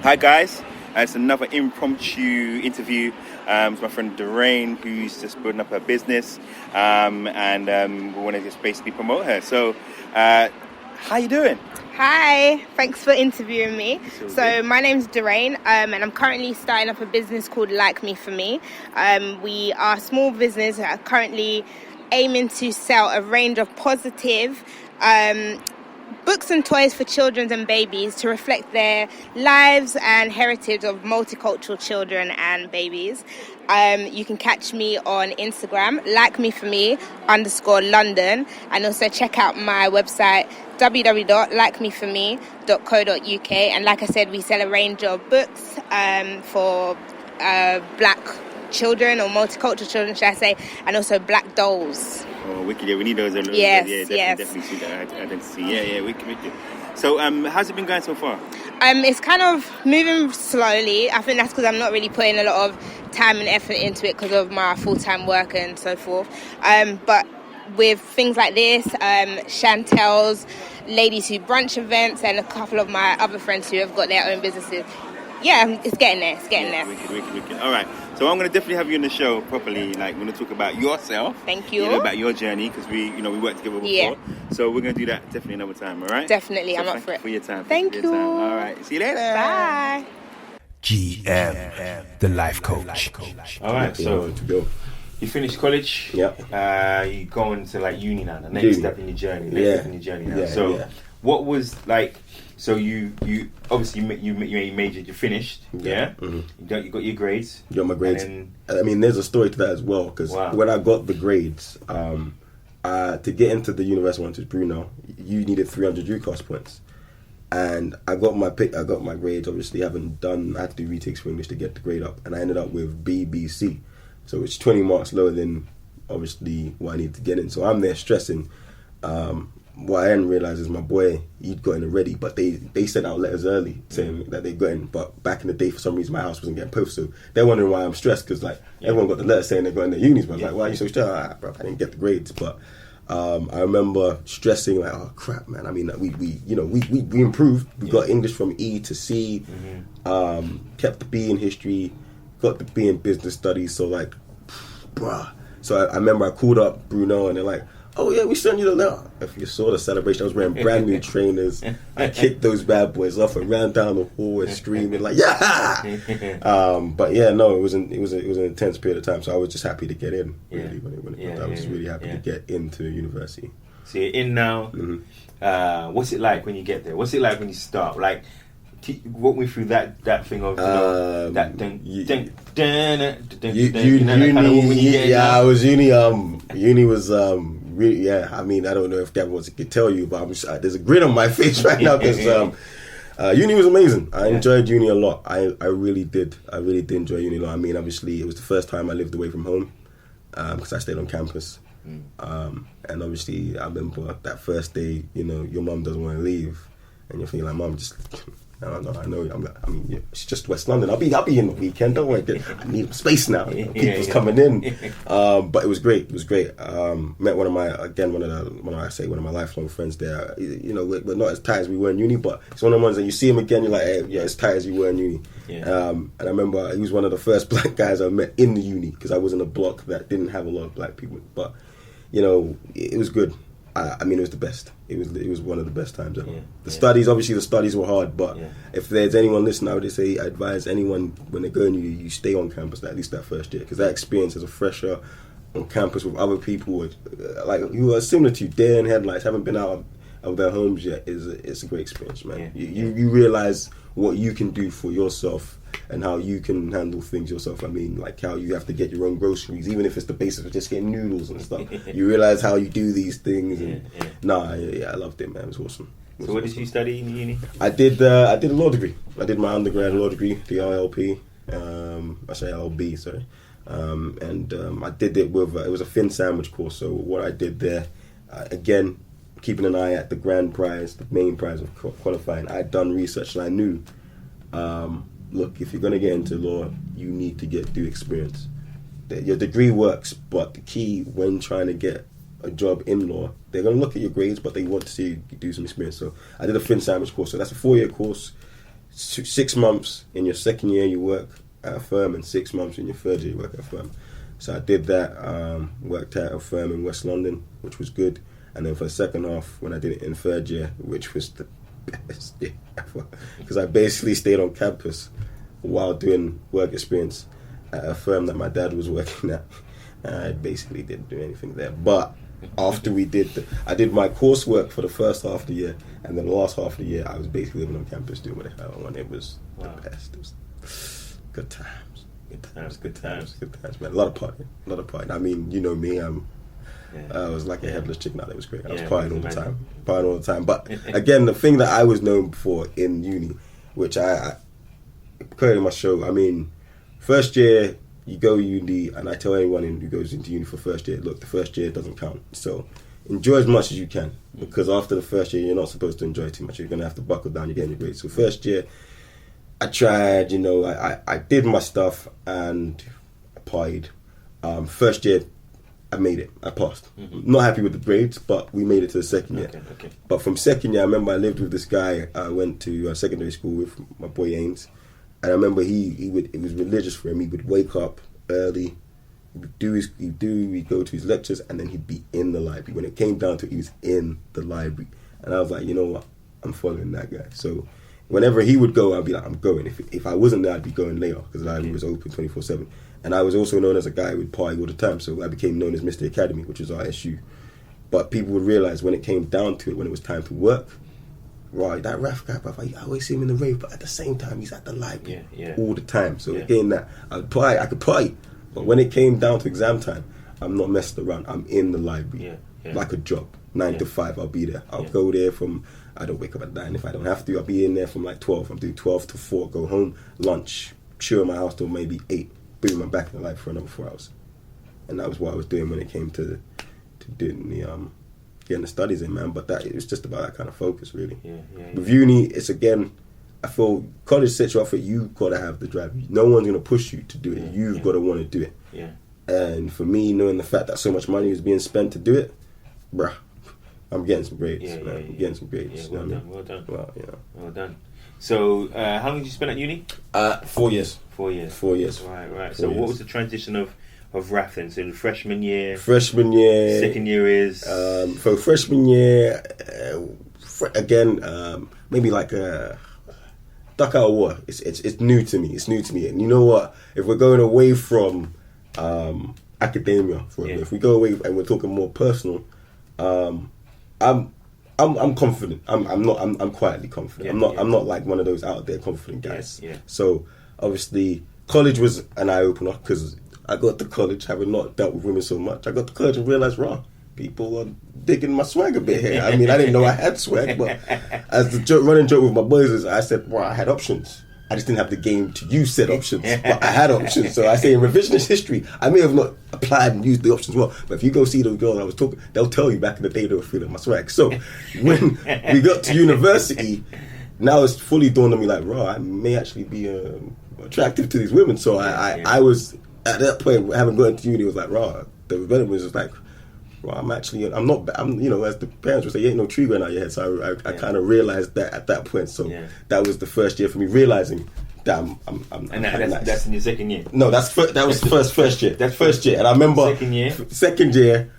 Hi guys, it's another impromptu interview. It's my friend Doreen, who's just building up her business, and we want to just basically promote her. So, how you doing? Hi, thanks for interviewing me. So my name's Doreen, and I'm currently starting up a business called Like Me For Me. We are a small business that are currently aiming to sell a range of positive books and toys for children and babies to reflect their lives and heritage of multicultural children and babies. You can catch me on Instagram, LikeMeForMe_London, and also check out my website, www.likemeforme.co.uk. And like I said, we sell a range of books for black children, or multicultural children, should I say, and also black dolls. Oh, wicked! Yeah, we need those. Yes. Definitely see that identity. Yeah, wicked. So, how's it been going so far? It's kind of moving slowly. I think that's because I'm not really putting a lot of time and effort into it because of my full-time work and so forth. But with things like this, Chantel's Ladies Who Brunch events, and a couple of my other friends who have got their own businesses, yeah, it's getting there. Wicked. All right. So I'm going to definitely have you on the show properly. Like, we're going to talk about yourself. Thank you. About your journey, because we worked together before. Yeah. So we're going to do that definitely another time, all right? Definitely, so I'm up for it. For your time. Thank you. All right. See you later. Bye. GM, the life coach. All right, so you finished college. Yep. You going to like uni now. The next step in your journey. What was like? So you obviously you majored. You finished. Yeah. Mm-hmm. You got your grades. Got my grades. I mean, there's a story to that as well, because when I got the grades, to get into the university I went to, Brunel, you needed 300 UCAS points. And I got my grades. Obviously, I had to do retakes for English to get the grade up, and I ended up with BBC. So it's 20 marks lower than obviously what I needed to get in. So I'm there stressing. What I didn't realise is my boy, he'd got in already, but they sent out letters early saying that they got in. But back in the day, for some reason, my house wasn't getting posted. So they're wondering why I'm stressed, because everyone got the letter saying they're going to unis. But I was like, why are you so stressed? Bro, I didn't get the grades. But I remember stressing, like, oh crap, man. I mean, we improved. We got English from E to C, kept the B in history, got the B in business studies. So like, bruh. So I remember I called up Bruno, and they're like, oh yeah, we sent you the letter. If you saw the celebration, I was wearing brand new trainers. I kicked those bad boys off and ran down the hallway screaming like, yeah. But yeah, no, it was an intense period of time. So I was just happy to get in. Really, I was just really happy to get into university. So you're in now. Mm-hmm. What's it like when you get there? What's it like when you start? Like, walk me through that thing of that thing. I was uni. Uni was really, yeah. I mean, I don't know if Gavin wants to tell you, but there's a grin on my face right now because uni was amazing. I enjoyed uni a lot. I really did. I really did enjoy uni a lot. I mean, obviously, it was the first time I lived away from home because I stayed on campus. And obviously, I remember that first day. Your mum doesn't want to leave, and you're thinking like, "Mum, just." I know. I mean, it's just West London. I'll be in the weekend. Don't worry. I need space now. People's coming in. But it was great. Met one of my lifelong friends there. We're not as tight as we were in uni, but it's one of the ones that you see him again. You're like, hey, yeah, as tight as you were in uni. And I remember he was one of the first black guys I met in the uni, because I was in a block that didn't have a lot of black people. But it was good. I mean, it was the best. It was one of the best times ever. The studies were hard, but if there's anyone listening, I would say I advise anyone when they go in, you stay on campus at least that first year, because that experience as a fresher on campus with other people like who are similar to you, day in headlights, haven't been out of their homes yet, it's a great experience, man. You realize what you can do for yourself and how you can handle things yourself. I mean, like how you have to get your own groceries, even if it's the basics of just getting noodles and stuff. You realize how you do these things. I loved it, man. It was awesome. So what did you study in uni? I did a law degree. I did my undergrad law degree, the LLP. I say LLB, sorry. I did it with, it was a fin sandwich course. So what I did there, again, keeping an eye at the grand prize, the main prize of qualifying. I had done research and I knew, look, if you're going to get into law, you need to do experience. Your degree works, but the key when trying to get a job in law, they're going to look at your grades, but they want to see you do some experience. So I did a fin sandwich course. So that's a 4-year course, 6 months in your second year you work at a firm, and 6 months in your third year you work at a firm. So I did that, worked at a firm in West London, which was good. And then for the second half, when I did it in third year, which was the best year ever, because I basically stayed on campus while doing work experience at a firm that my dad was working at. And I basically didn't do anything there. But after I did my coursework for the first half of the year, and then the last half of the year, I was basically living on campus doing whatever I wanted. It was the best. It was good times. Good times, man. A lot of partying. I mean, you know me, I was like a headless chicken out there. It was great. I was partying all the time. But again, the thing that I was known for in uni, which I clearly my show, I mean, first year, you go uni, and I tell anyone who goes into uni for first year, look, the first year doesn't count. So enjoy as much as you can, because after the first year, you're not supposed to enjoy too much. You're going to have to buckle down, you're getting your grades. So first year, I tried, I did my stuff and I partied. First year, I made it. I passed. Not happy with the grades, but we made it to the second year. Okay. But from second year, I remember I lived with this guy I went to secondary school with, my boy Ains. And I remember it was religious for him. He would wake up early, he'd go to his lectures, and then he'd be in the library. When it came down to it, he was in the library. And I was like, you know what? I'm following that guy. So whenever he would go, I'd be like, I'm going. If I wasn't there, I'd be going later, because the library was open 24/7. And I was also known as a guy who would party all the time, so I became known as Mr. Academy, which was our SU. But people would realise when it came down to it, when it was time to work, right, that Raph guy, bruv, I always see him in the rave, but at the same time, he's at the library all the time. So again, that I could party, but when it came down to exam time, I'm not messing around. I'm in the library like a job. 9 to 5, I'll be there. I'll go there I don't wake up at 9 if I don't have to. I'll be in there from like 12. I'm doing 12 to 4, go home, lunch, chill in my house till maybe 8. Boom, I'm back in the library for another 4 hours. And that was what I was doing when it came to doing getting the studies in, man. But it was just about that kind of focus, really. With uni, it's again, I feel college sets you up for it. You gotta have the drive. No one's gonna push you to do it. You've gotta want to do it. And for me, knowing the fact that so much money was being spent to do it, bruh, I'm getting some grades. I'm getting some grades. Well done. Well done. So, how long did you spend at uni? 4 years. 4 years. 4 years. Right. So, what was the transition of Raph then? So, the freshman year. Second year is. So freshman year, again, maybe like a duck out of water. It's new to me. And you know what? If we're going away from academia, if we go away and we're talking more personal, I'm confident. I'm quietly confident. I'm not like one of those out there confident guys. So obviously college was an eye opener, because I got to college having not dealt with women so much. I got to college and realized, people are digging my swag a bit here. I mean, I didn't know I had swag, but as the running joke with my boys is, I said, I had options. I just didn't have the game to use said options, but I had options. So I say in revisionist history, I may have not applied and used the options well, but if you go see those girls I was talking, they'll tell you back in the day they were feeling my swag. So when we got to university, now it's fully dawned on me like, I may actually be attractive to these women. So I was, at that point, having gone to uni, it was like, the development was just like, I'm as the parents would say, you ain't no tree growing out your head. So I kind of realized that at that point. So that was the first year for me realizing that I'm that's in your second year? No, that was first year. That's first year. And I remember second year,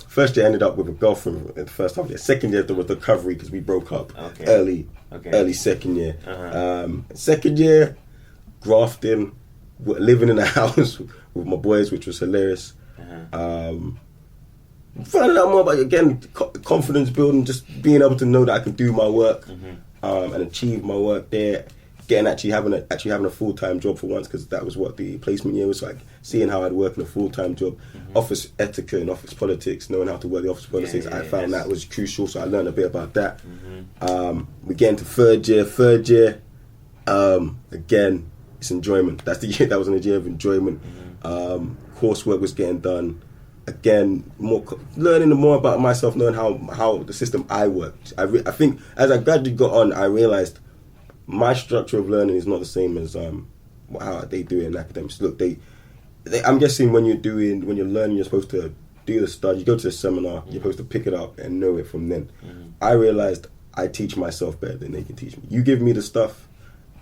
first year I ended up with a girlfriend in the first half year. Second year there was the recovery because we broke up early second year. Second year, grafting, living in a house with my boys, which was hilarious. Finding out more about, again, confidence building, just being able to know that I can do my work and achieve my work there. Having a full-time job for once, because that was what the placement year was like. Seeing how I'd work in a full-time job, office etiquette and office politics, knowing how to work the office politics, I found that was crucial. So I learned a bit about that. We get into third year. Again, it's enjoyment. That's the year that was in a year of enjoyment. Coursework was getting done. Again, learning more about myself, knowing how the system I worked. I think as I gradually got on, I realized my structure of learning is not the same as how they do it in academics. Look, I'm guessing when you're learning, you're supposed to do the study. You go to a seminar, you're supposed to pick it up and know it from then. I realized I teach myself better than they can teach me. You give me the stuff,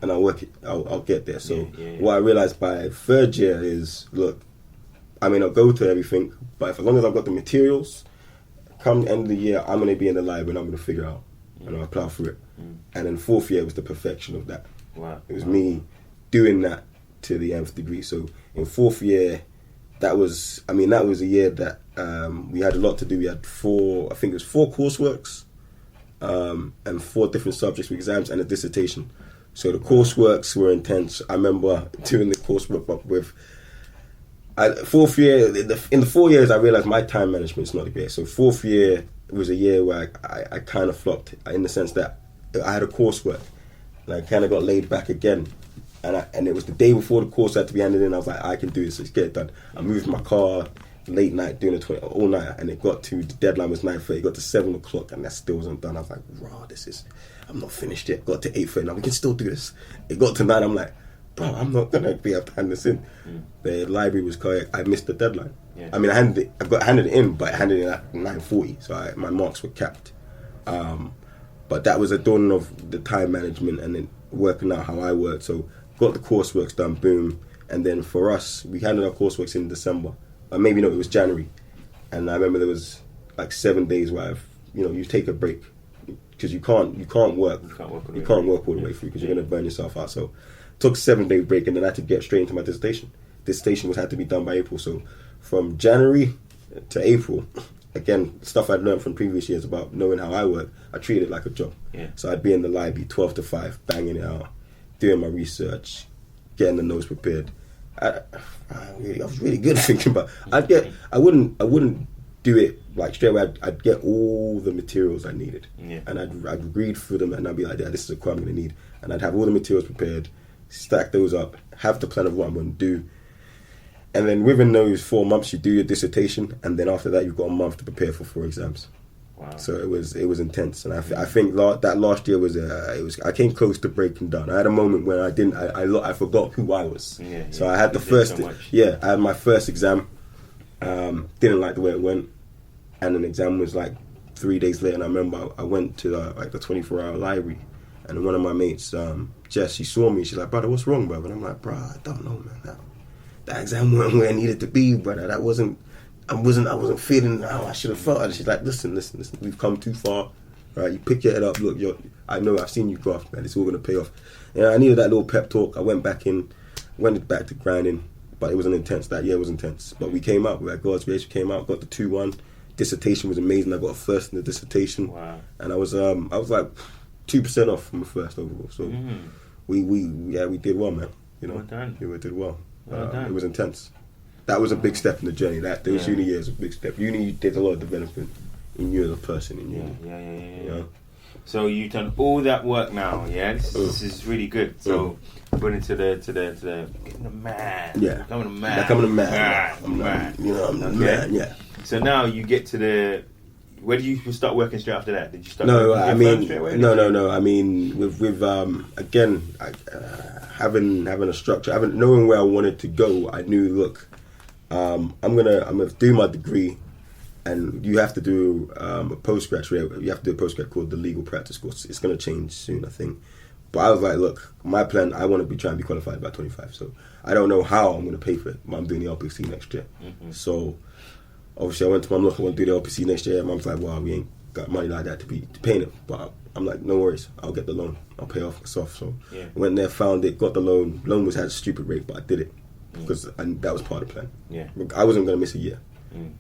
and I'll work it. I'll get there. So what I realized by third year is, look, I may not go to everything, but as long as I've got the materials, come the end of the year, I'm going to be in the library and I'm going to figure out, and I'll plow through it. And then fourth year was the perfection of that. Wow. It was me doing that to the nth degree. So in fourth year, that was a year that we had a lot to do. We had four courseworks and 4 different subjects with exams and a dissertation. So the courseworks were intense. I remember doing the coursework but with fourth year. In the 4 years, I realized my time management is not the best. So fourth year was a year where I kind of flopped in the sense that I had a coursework and I kind of got laid back again. And it was the day before the course had to be handed in. I was like, I can do this. Let's get it done. I moved my car late night doing all night, and it got to the deadline was 9:30. It got to 7 o'clock, and that still wasn't done. I was like, raw, I'm not finished yet. Got to 8:30. Now we can still do this. It got to 9. I'm like, bro, I'm not gonna be able to hand this in. The library was correct. I missed the deadline. Yeah. I mean, I handed it in, but I handed it in at 9:40, so my marks were capped. But that was a dawning of the time management and then working out how I worked. So got the courseworks done, boom. And then for us, we handed our courseworks in December. Maybe no, it was January. And I remember there was like 7 days where you take a break because you can't work all the way through because you're going to burn yourself out. So took a 7-day break and then I had to get straight into my dissertation. Dissertation had to be done by April. So from January to April, again, stuff I'd learned from previous years about knowing how I work, I treated it like a job. Yeah. So I'd be in the library 12 to 5, banging it out, doing my research, getting the notes prepared. I was really good thinking about. I wouldn't do it like straight away. I'd get all the materials I needed, and I'd read through them, and I'd be like, yeah, this is a quote I'm going to need, and I'd have all the materials prepared, stack those up, have the plan of what I'm going to do, and then within those 4 months you do your dissertation, and then after that you've got a month to prepare for 4 exams. Wow. So it was intense, and I think that last year was I came close to breaking down. I had a moment when I forgot who I was. So I had I had my first exam. Didn't like the way it went, and an exam was like 3 days later. And I remember I went to the 24-hour library, and one of my mates, Jess, she saw me. She's like, brother, what's wrong, brother? And I'm like, bro, I don't know, man. That exam went where it needed to be, brother. I wasn't feeling how I should have felt. And she's like, listen, we've come too far. Right, you pick your head up. Look, I've seen you graft, man. It's all gonna pay off. I needed that little pep talk. I went back to grinding, but it was that year was intense. But we came out. We had God's grace. We came out, got the 2-1. Dissertation was amazing. I got a first in the dissertation. Wow. And I was like 2% off from the first overall. So we did well, man. Well done. We did well. Well done. It was intense. That was a big step in the journey. Those uni years was a big step. Uni did a lot of development in you as a person. In uni. Yeah. So you've done all that work now. Yeah, this is really good. So going into the getting the man. Yeah, becoming a man. Becoming a man. I'm man. I'm the man. Yeah. So now you get to where do you start working straight after that? Did you start? No, I mean with again, having a structure, knowing where I wanted to go. I knew, look, I'm gonna do my degree, and you have to do a postgraduate. You have to do a postgrad called the legal practice course. It's gonna change soon, I think. But I was like, look, my plan. I want to be trying to be qualified by 25. So I don't know how I'm gonna pay for it. But I'm doing the LPC next year. So obviously I went to mum, look, I want to do the LPC next year. Mum's like, well, we ain't got money like that to paying it. But I'm like, no worries, I'll get the loan. I'll pay off myself. So went there, found it, got the loan. Loan had a stupid rate, but I did it because that was part of the plan. Yeah, I wasn't gonna miss a year.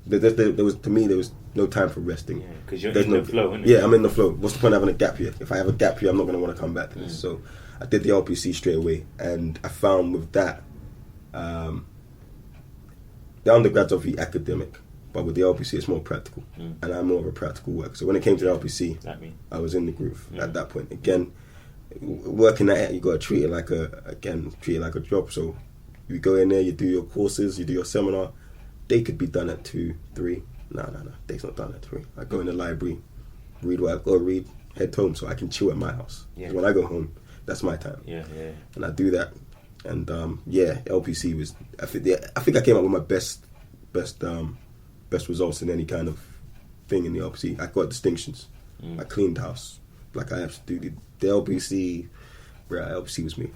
There was no time for resting. Yeah, because you're in the flow, isn't it? Yeah, I'm in the flow. What's the point of having a gap year? If I have a gap year, I'm not gonna want to come back to this. So I did the LPC straight away, and I found with that, the undergrad's obviously academic. But with the LPC, it's more practical, and I'm more of a practical worker. So when it came to the LPC, I was in the groove at that point. Again, working at it, you got to treat it like a job. So you go in there, you do your courses, you do your seminar. They could be done at 2, 3. No, they's not done at 3. I go in the library, read what I've got to read, head home so I can chill at my house. Yeah. When I go home, that's my time. Yeah. And I do that, and LPC was. I think I came up with my best results in any kind of thing in the LPC. I got distinctions. I cleaned house. like I absolutely, the LBC, bro, LBC was me.